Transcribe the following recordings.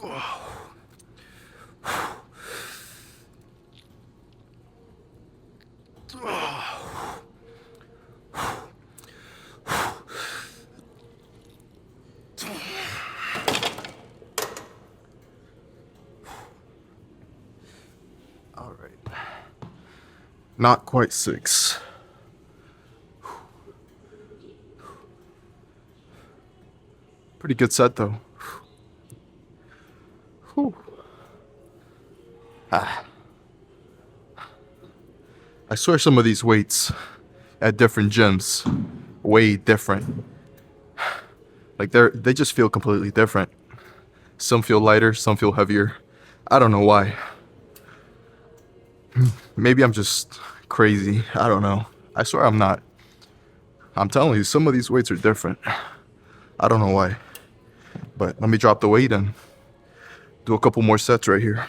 All right. Not quite 6. Pretty good set though. Whew. I swear some of these weights at different gyms way different. Like they just feel completely different. Some feel lighter, some feel heavier. I don't know why. Maybe I'm just crazy. I don't know. I swear I'm not. I'm telling you, some of these weights are different. I don't know why. But let me drop the weight and do a couple more sets right here.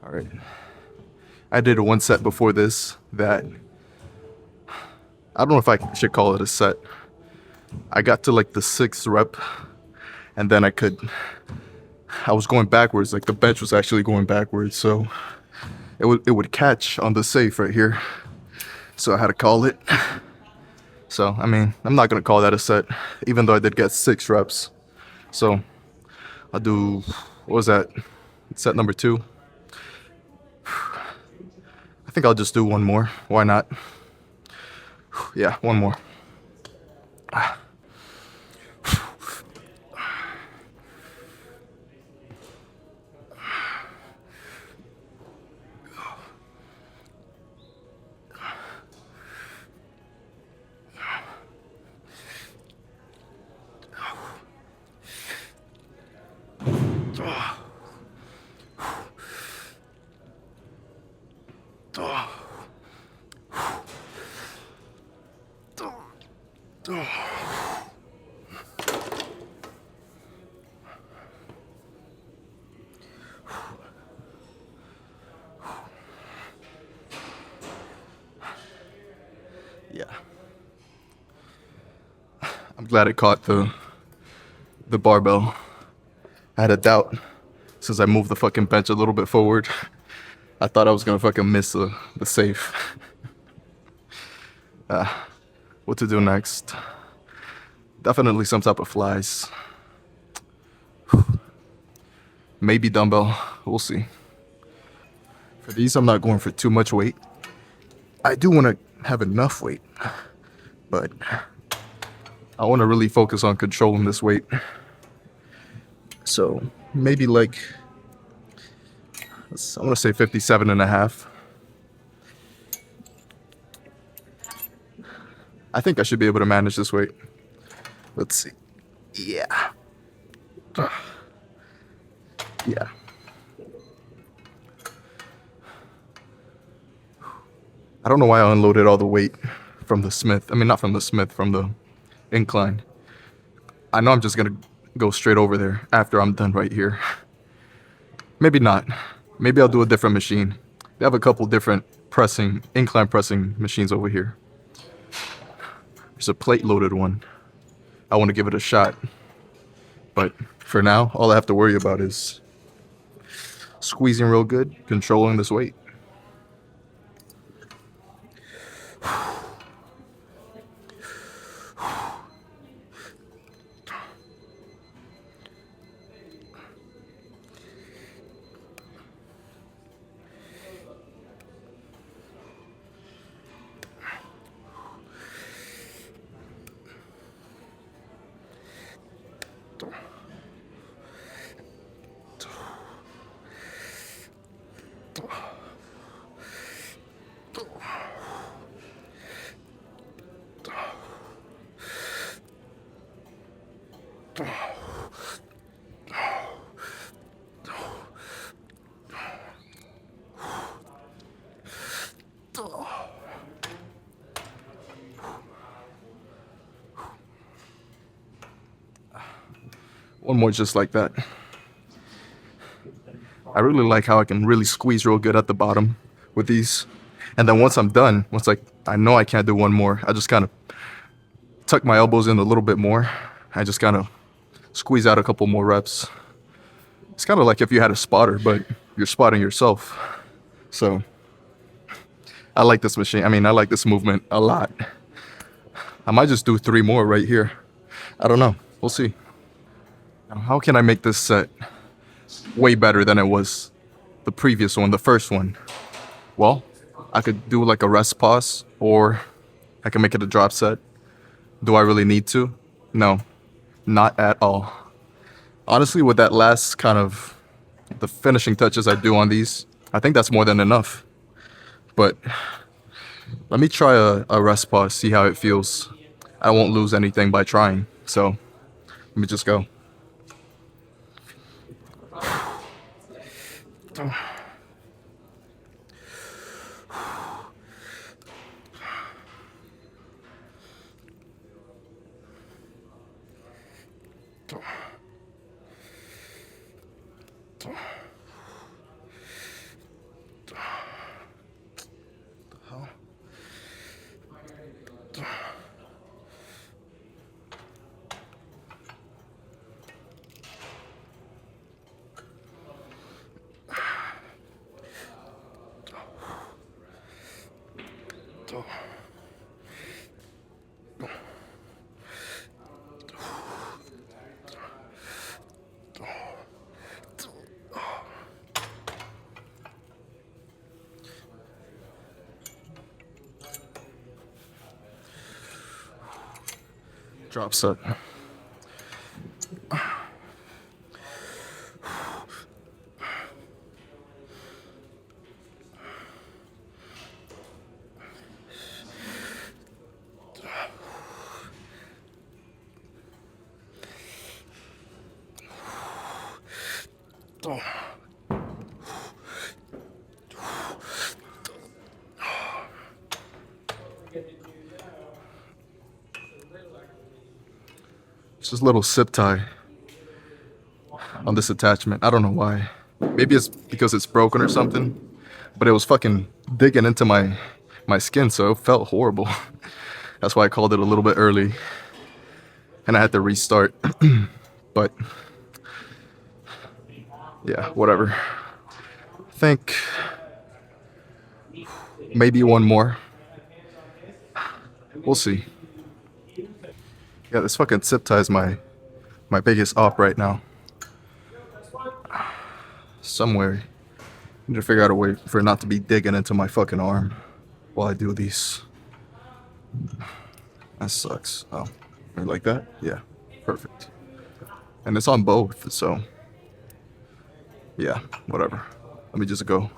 All right. I did a 1 set before this that I don't know if I should call it a set. I got to like the 6th rep and then I was going backwards, like the bench was actually going backwards, so it would catch on the safe right here. So I had to call it. So, I mean, I'm not going to call that a set, even though I did get 6 reps. So, I'll do, what was that? Set number 2. I think I'll just do one more. Why not? Yeah, one more. Yeah. I'm glad it caught the barbell. I had a doubt since I moved the fucking bench a little bit forward. I thought I was gonna fucking miss the safe. What to do next? Definitely some type of flies. Maybe dumbbell. We'll see. For these, I'm not going for too much weight. I do want to have enough weight, but I want to really focus on controlling this weight. So maybe like, I want to say 57 and a half. I think I should be able to manage this weight. Let's see. Yeah. Yeah. I don't know why I unloaded all the weight from the Smith. I mean, not from the Smith, from the incline. I know I'm just gonna go straight over there after I'm done right here. Maybe not. Maybe I'll do a different machine. They have a couple different incline pressing machines over here. There's a plate loaded one. I want to give it a shot. But for now, all I have to worry about is squeezing real good, controlling this weight. One more just like that. I really like how I can really squeeze real good at the bottom with these. And then once I'm done, once I know I can't do one more, I just kind of tuck my elbows in a little bit more. I just kind of squeeze out a couple more reps. It's kind of like if you had a spotter, but you're spotting yourself. So I like this machine. I mean, I like this movement a lot. I might just do 3 more right here. I don't know. We'll see. Now, how can I make this set way better than it was the previous one, the first one? Well, I could do like a rest pause, or I can make it a drop set. Do I really need to? No, not at all. Honestly, with that last kind of the finishing touches I do on these, I think that's more than enough. But let me try a rest pause, see how it feels. I won't lose anything by trying. So let me just go. Drop set. It's just a little zip tie on this attachment. I don't know why. Maybe it's because it's broken or something, but it was fucking digging into my skin, so it felt horrible. That's why I called it a little bit early, and I had to restart. But yeah, whatever. I think maybe one more. We'll see. Yeah, this fucking zip tie is my biggest op right now. Somewhere, I need to figure out a way for it not to be digging into my fucking arm while I do these. That sucks. Oh, you like that? Yeah, perfect. And it's on both, so yeah, whatever. Let me just go.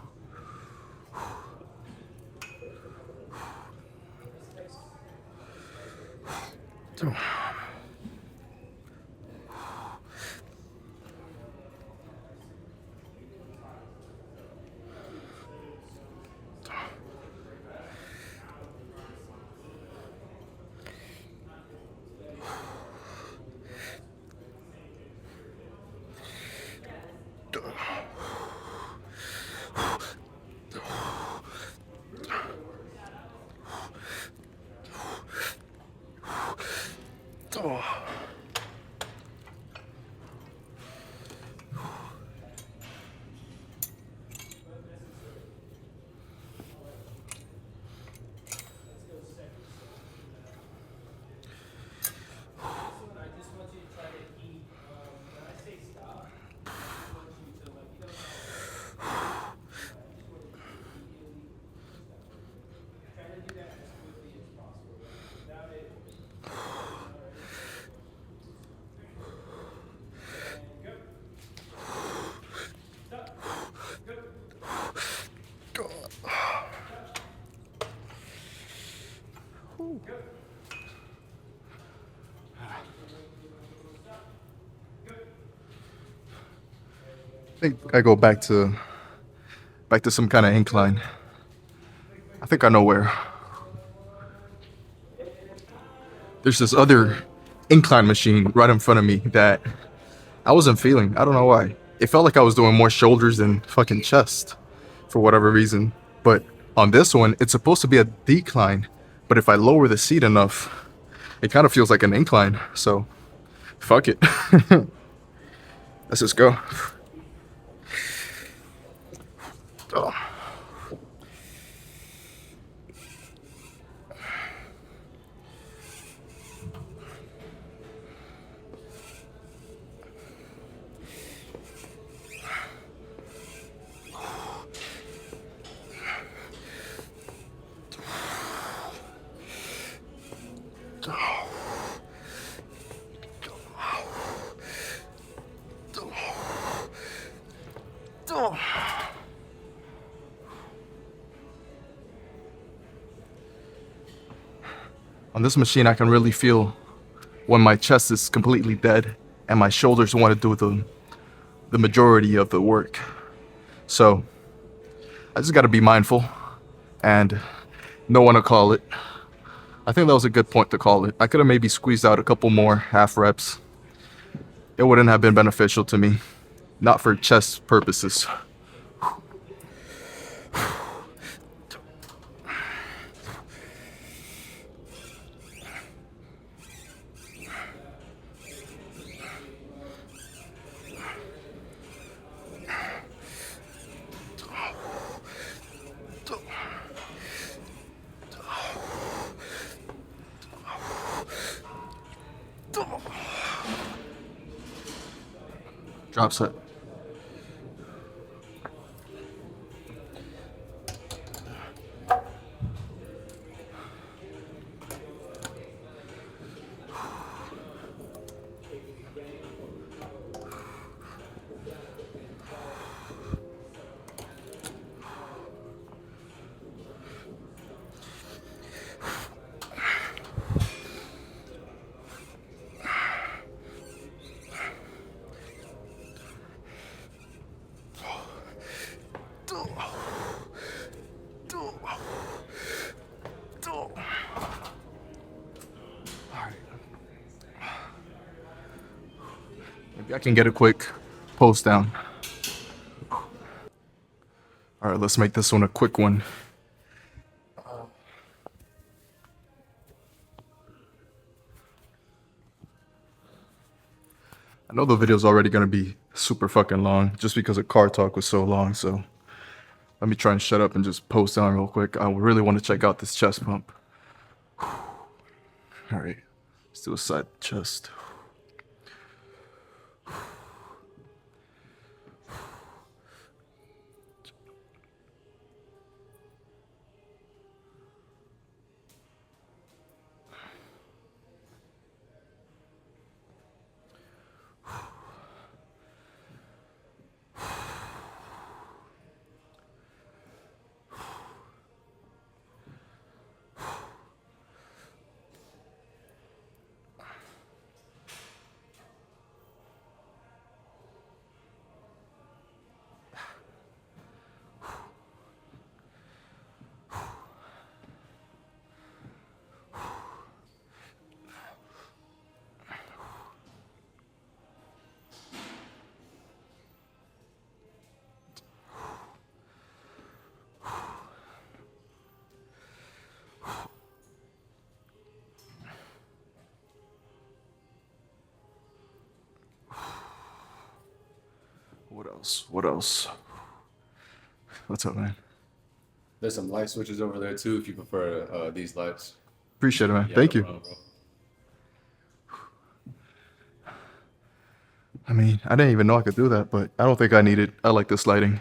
I think I go back to some kind of incline. I think I know where. There's this other incline machine right in front of me that I wasn't feeling. I don't know why. It felt like I was doing more shoulders than fucking chest for whatever reason. But on this one, it's supposed to be a decline. But if I lower the seat enough, it kind of feels like an incline. So, fuck it. Let's just go. Oh. On this machine, I can really feel when my chest is completely dead and my shoulders want to do the majority of the work. So I just got to be mindful and know when to call it. I think that was a good point to call it. I could have maybe squeezed out a couple more half reps. It wouldn't have been beneficial to me, not for chest purposes. Drop set. Maybe I can get a quick post down. All right, let's make this one a quick one. I know the video's already gonna be super fucking long just because the car talk was so long, so let me try and shut up and just post down real quick. I really want to check out this chest pump. All right, let's do a side chest. What else? What else? What's up, man? There's some light switches over there too if you prefer these lights. Appreciate it, man. Yeah, Thank no you. problem, bro. I mean, I didn't even know I could do that, but I don't think I need it. I like this lighting.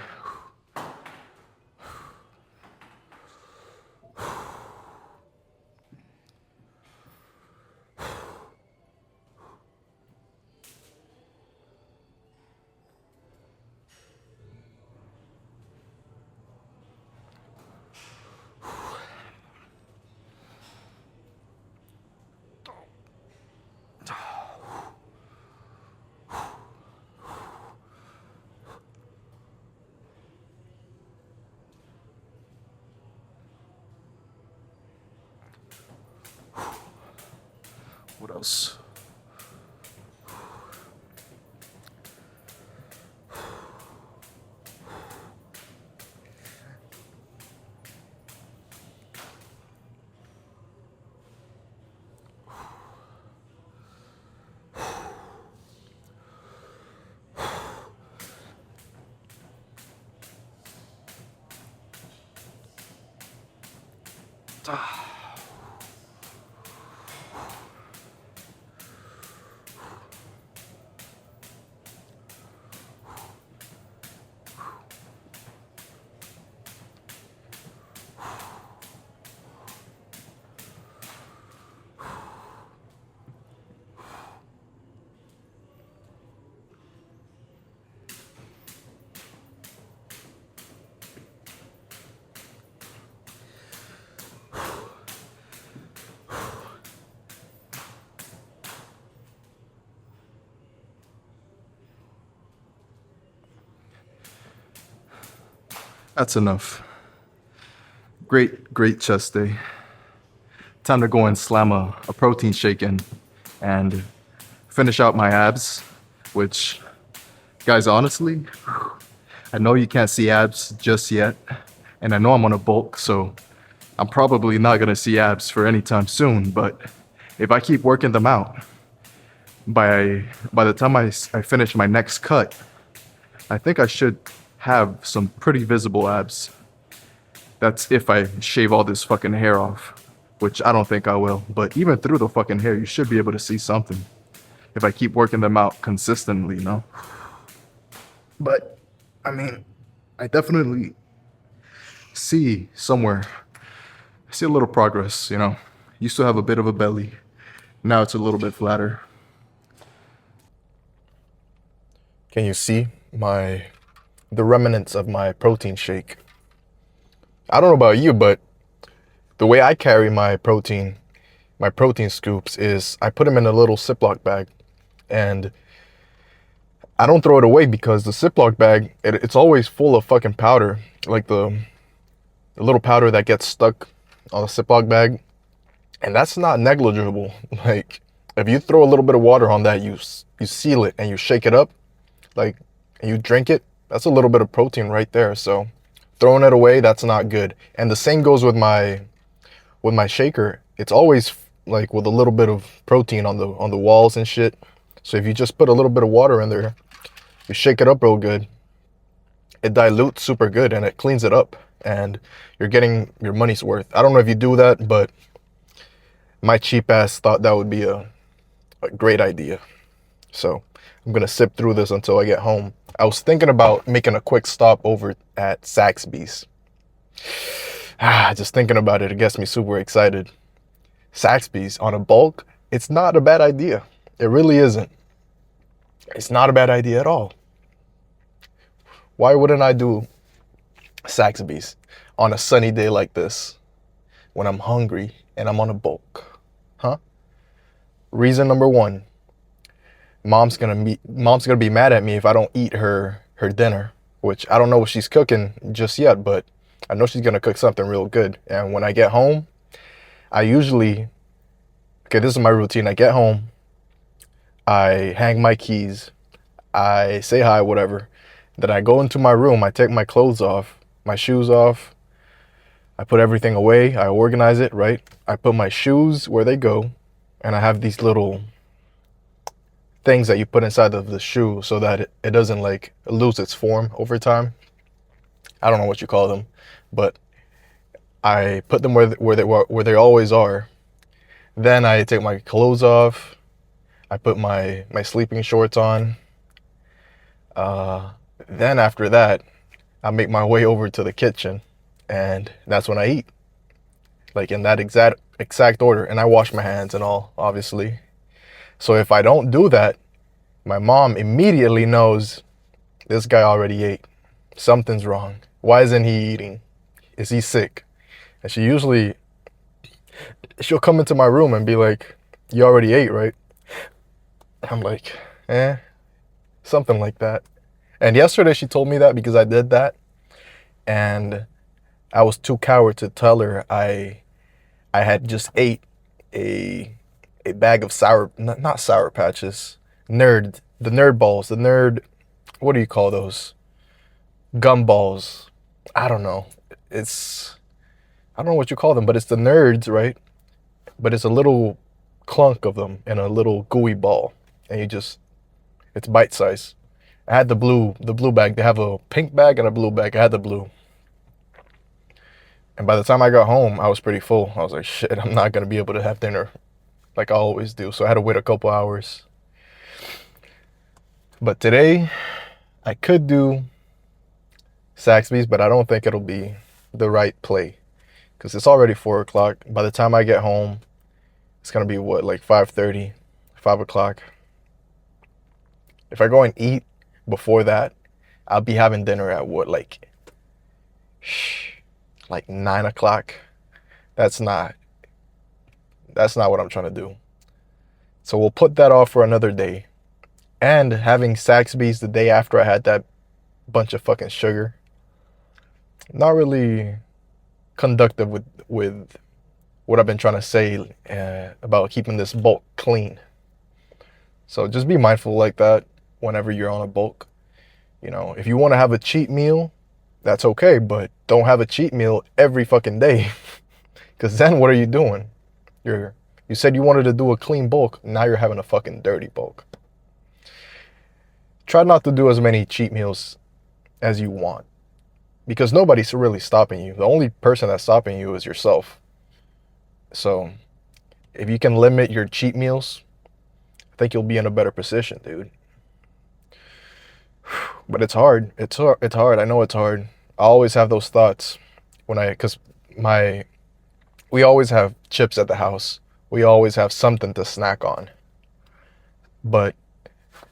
else? That's enough. Great chest day. Time to go and slam a protein shake in and finish out my abs, which, guys, honestly, I know you can't see abs just yet, and I know I'm on a bulk, so I'm probably not gonna see abs for any time soon, but if I keep working them out, by the time I finish my next cut, I think I should have some pretty visible abs. That's if I shave all this fucking hair off, which I don't think I will. But even through the fucking hair, you should be able to see something if I keep working them out consistently, you know? But, I mean, I definitely see somewhere, I see a little progress, you know? Used to have a bit of a belly. Now it's a little bit flatter. Can you see the remnants of my protein shake? I don't know about you, but the way I carry my protein scoops is I put them in a little Ziploc bag, and I don't throw it away because the Ziploc bag, it's always full of fucking powder, like the little powder that gets stuck on the Ziploc bag, and that's not negligible. Like, if you throw a little bit of water on that, you seal it and you shake it up, like, and you drink it, that's a little bit of protein right there. So throwing it away, that's not good. And the same goes with my shaker. It's always like with a little bit of protein on the walls and shit. So if you just put a little bit of water in there, you shake it up real good, it dilutes super good and it cleans it up, and you're getting your money's worth. I don't know if you do that, but my cheap ass thought that would be a great idea. So I'm gonna sip through this until I get home. I was thinking about making a quick stop over at Zaxby's. Just thinking about it gets me super excited. Zaxby's on a bulk, it's not a bad idea. It really isn't. It's not a bad idea at all. Why wouldn't I do Zaxby's on a sunny day like this when I'm hungry and I'm on a bulk? Huh? Reason number one. Mom's gonna be mad at me if I don't eat her dinner, which I don't know what she's cooking just yet, but I know she's gonna cook something real good. And when I get home, this is my routine. I get home, I hang my keys, I say hi, whatever. Then I go into my room, I take my clothes off, my shoes off, I put everything away, I organize it, right? I put my shoes where they go, and I have these little things that you put inside of the shoe so that it doesn't like lose its form over time. I don't know what you call them, but I put them where they always are. Then I take my clothes off. I put my sleeping shorts on. Then after that, I make my way over to the kitchen, and that's when I eat, like in that exact order. And I wash my hands and all, obviously. So if I don't do that, my mom immediately knows this guy already ate. Something's wrong. Why isn't he eating? Is he sick? And she'll come into my room and be like, "You already ate, right?" I'm like, something like that. And yesterday she told me that because I did that, and I was too coward to tell her I had just ate a a bag of not sour patches, the nerd balls, what do you call those? Gum balls. I don't know. I don't know what you call them, but it's the nerds, right? But it's a little clunk of them in a little gooey ball, and it's bite size. I had the blue bag. They have a pink bag and a blue bag. I had the blue. And by the time I got home, I was pretty full. I was like, shit, I'm not gonna be able to have dinner like I always do. So I had to wait a couple hours. But today, I could do Saxby's, but I don't think it'll be the right play. Because it's already 4 o'clock. By the time I get home, it's gonna be what, like 5:30, 5 o'clock. If I go and eat before that, I'll be having dinner at what, like 9 o'clock. That's not what I'm trying to do. So we'll put that off for another day. And having Saxby's the day after I had that bunch of fucking sugar, not really conductive with what I've been trying to say about keeping this bulk clean. So just be mindful like that whenever you're on a bulk. You know, if you want to have a cheat meal, that's okay, but don't have a cheat meal every fucking day. Because then what are you doing? You said you wanted to do a clean bulk, now you're having a fucking dirty bulk. Try not to do as many cheat meals as you want, because nobody's really stopping you. The only person that's stopping you is yourself. So if you can limit your cheat meals, I think you'll be in a better position, dude. But it's hard. It's hard. I know it's hard. I always have those thoughts because we always have chips at the house. We always have something to snack on. But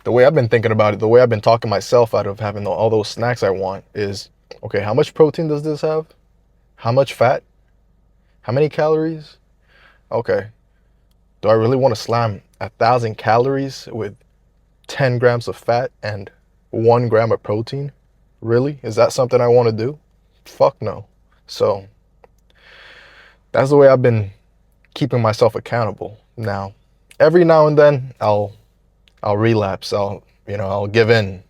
the way I've been thinking about it, the way I've been talking myself out of having all those snacks I want is, okay, how much protein does this have? How much fat? How many calories? Okay. Do I really want to slam 1,000 calories with 10 grams of fat and 1 gram of protein? Really? Is that something I want to do? Fuck no. So that's the way I've been keeping myself accountable. Now, every now and then I'll relapse. I'll give in,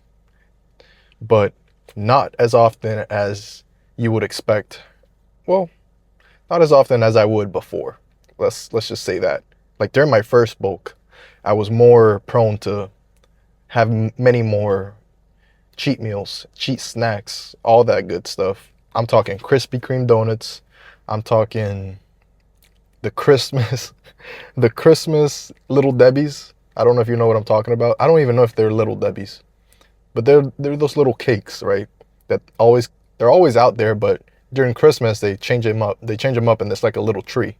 but not as often as you would expect. Well, not as often as I would before. Let's just say that. Like during my first bulk, I was more prone to have many more cheat meals, cheat snacks, all that good stuff. I'm talking Krispy Kreme donuts. I'm talking the Christmas Little Debbie's. I don't know if you know what I'm talking about. I don't even know if they're Little Debbie's, but they're those little cakes, right? They're always out there, but during Christmas they change them up. They change them up, and it's like a little tree.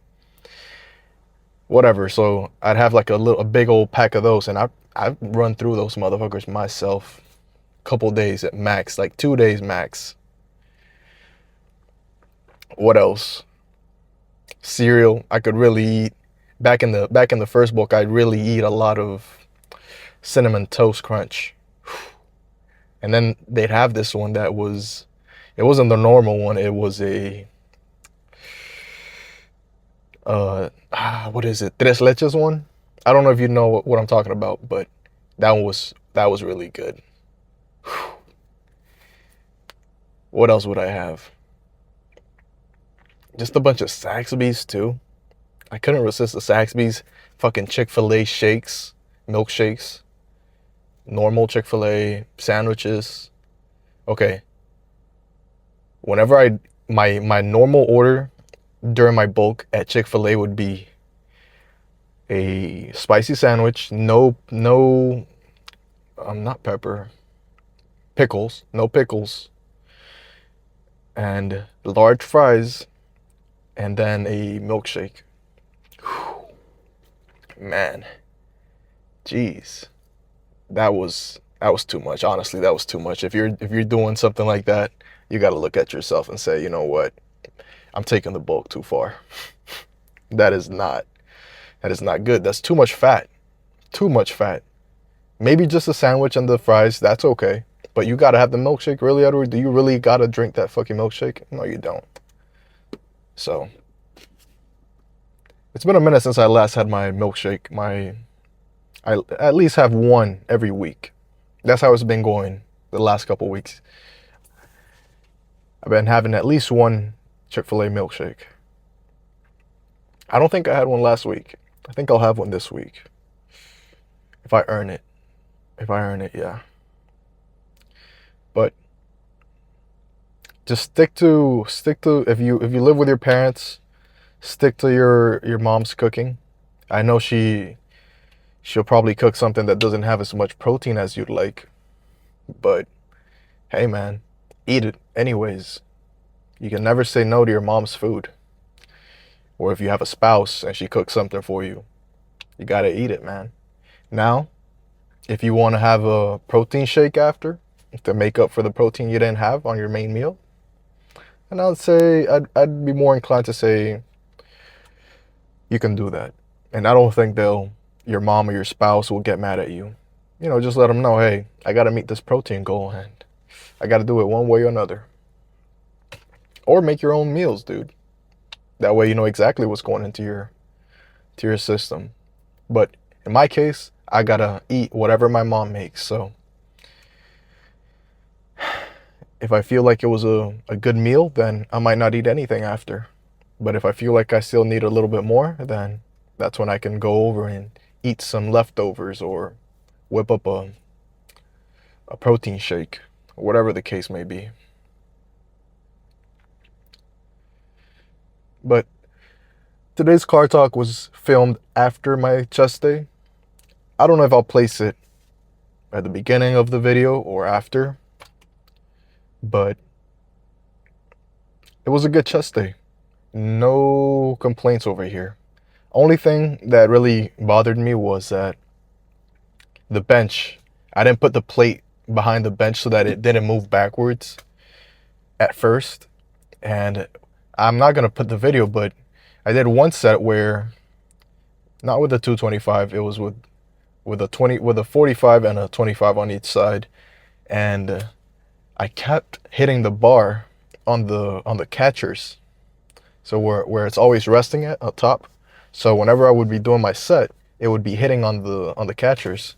Whatever. So I'd have like a big old pack of those, and I run through those motherfuckers myself. Couple days at max, like 2 days max. What else? Cereal. I could really eat. Back in the first book, I'd really eat a lot of Cinnamon Toast Crunch. And then they'd have this one it wasn't the normal one. It was a what is it? Tres Leches one. I don't know if you know what I'm talking about, but that was really good. What else would I have? Just a bunch of Saxby's too. I couldn't resist the Saxby's. Fucking Chick-fil-A shakes, milkshakes, normal Chick-fil-A sandwiches. Okay. Whenever my normal order during my bulk at Chick-fil-A would be a spicy sandwich, not pepper, pickles, no pickles, and large fries, and then a milkshake. Whew. Man, jeez, that was too much. Honestly, that was too much. If you're doing something like that, you got to look at yourself and say, you know what, I'm taking the bulk too far. That is not good. That's too much fat. Too much fat. Maybe just a sandwich and the fries, that's okay. But you gotta have the milkshake, really, Edward? Do you really gotta drink that fucking milkshake? No, you don't. So, It's been a minute since I last had my milkshake. I at least have one every week. That's how it's been going the last couple weeks. I've been having at least one Chick-fil-A milkshake. I don't think I had one last week. I think I'll have one this week. If I earn it. If I earn it, yeah. But just stick to if you live with your parents, stick to your mom's cooking. I know she'll probably cook something that doesn't have as much protein as you'd like. But hey man, eat it anyways. You can never say no to your mom's food. Or if you have a spouse and she cooks something for you, you gotta eat it, man. Now, if you want to have a protein shake after to make up for the protein you didn't have on your main meal, and I'd be more inclined to say you can do that. And I don't think your mom or your spouse will get mad at you. You know, just let them know, hey, I gotta meet this protein goal and I gotta do it one way or another. Or make your own meals, dude. That way you know exactly what's going into your system. But in my case, I gotta eat whatever my mom makes. So if I feel like it was a good meal, then I might not eat anything after. But if I feel like I still need a little bit more, then that's when I can go over and eat some leftovers or whip up a protein shake, or whatever the case may be. But today's car talk was filmed after my chest day. I don't know if I'll place it at the beginning of the video or after, but it was a good chest day. No complaints over here. Only thing that really bothered me was that the bench, I didn't put the plate behind the bench so that it didn't move backwards at first. And I'm not going to put the video, but I did one set where, not with the 225, it was with a 45 and a 25 on each side, and I kept hitting the bar on the catchers, so where it's always resting at up top. So whenever I would be doing my set, it would be hitting on the catchers.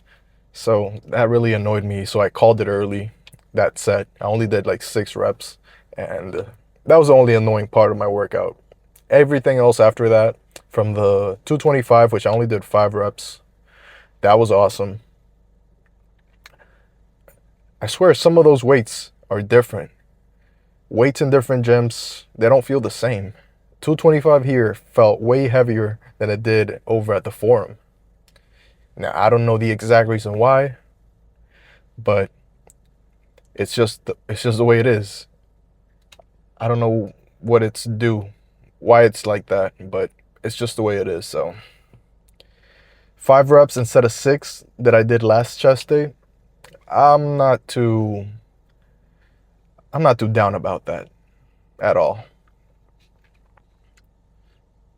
So that really annoyed me. So I called it early that set. I only did like 6 reps, and that was the only annoying part of my workout. Everything else after that, from the 225, which I only did 5 reps, that was awesome. I swear some of those weights are different. Weights in different gyms, they don't feel the same. 225 here felt way heavier than it did over at the Forum. Now, I don't know the exact reason why, but it's just the way it is. I don't know what it's due, why it's like that, but it's just the way it is. So 5 reps instead of 6 that I did last chest day, I'm not too down about that at all.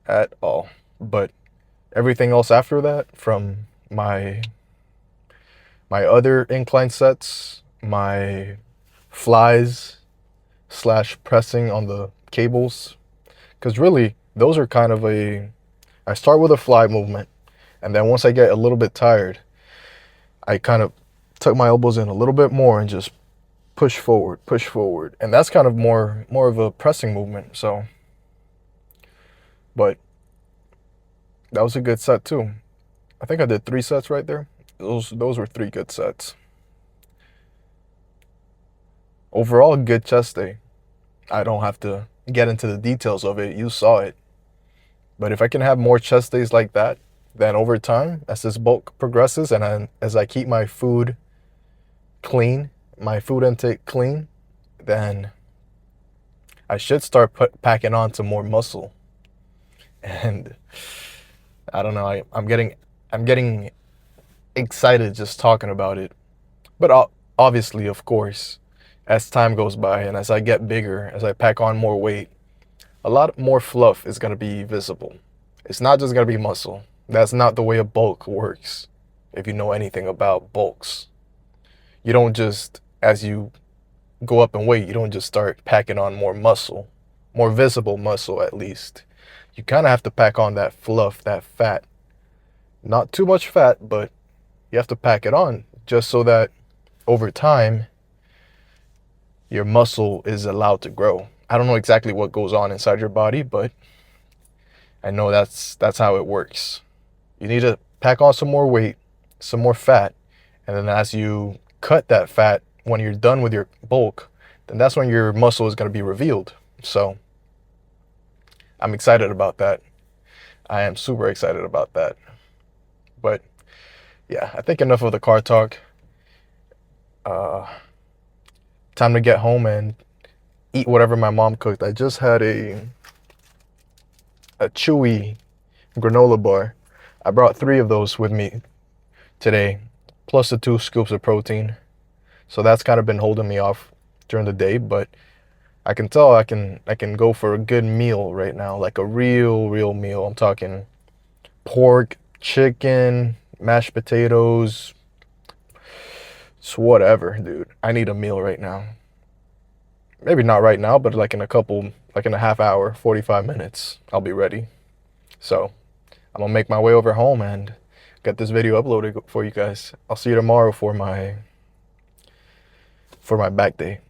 At all. But everything else after that, from my other incline sets, my flies / pressing on the cables, because really those are kind of I start with a fly movement, and then once I get a little bit tired, I kind of tuck my elbows in a little bit more and just push forward, and that's kind of more of a pressing movement. So, but that was a good set too. I think I did 3 sets right there. Those were 3 good sets. Overall, good chest day. I don't have to get into the details of it. You saw it. But if I can have more chest days like that, then over time, as this bulk progresses and as I keep my food clean, my food intake clean, then I should start packing on some more muscle. And I don't know, I'm getting excited just talking about it. But obviously, of course, as time goes by and as I get bigger, as I pack on more weight, a lot more fluff is going to be visible. It's not just going to be muscle. That's not the way a bulk works. If you know anything about bulks, you don't just, as you go up in weight, you don't just start packing on more muscle, more visible muscle at least. you kind of have to pack on that fluff, that fat. Not too much fat, but you have to pack it on just so that over time your muscle is allowed to grow. I don't know exactly what goes on inside your body, but I know that's how it works. You need to pack on some more weight, some more fat, and then as you cut that fat, when you're done with your bulk, then that's when your muscle is going to be revealed. So I'm excited about that. I am super excited about that. But yeah, I think enough of the car talk. Time to get home and eat whatever my mom cooked. I just had a chewy granola bar. I brought 3 of those with me today, plus the 2 scoops of protein. So that's kind of been holding me off during the day, but I can tell I can go for a good meal right now, like a real meal. I'm talking pork, chicken, mashed potatoes. It's whatever, dude. I need a meal right now. Maybe not right now, but like in a half hour, 45 minutes, I'll be ready. So I'm gonna make my way over home and get this video uploaded for you guys. I'll see you tomorrow for my back day.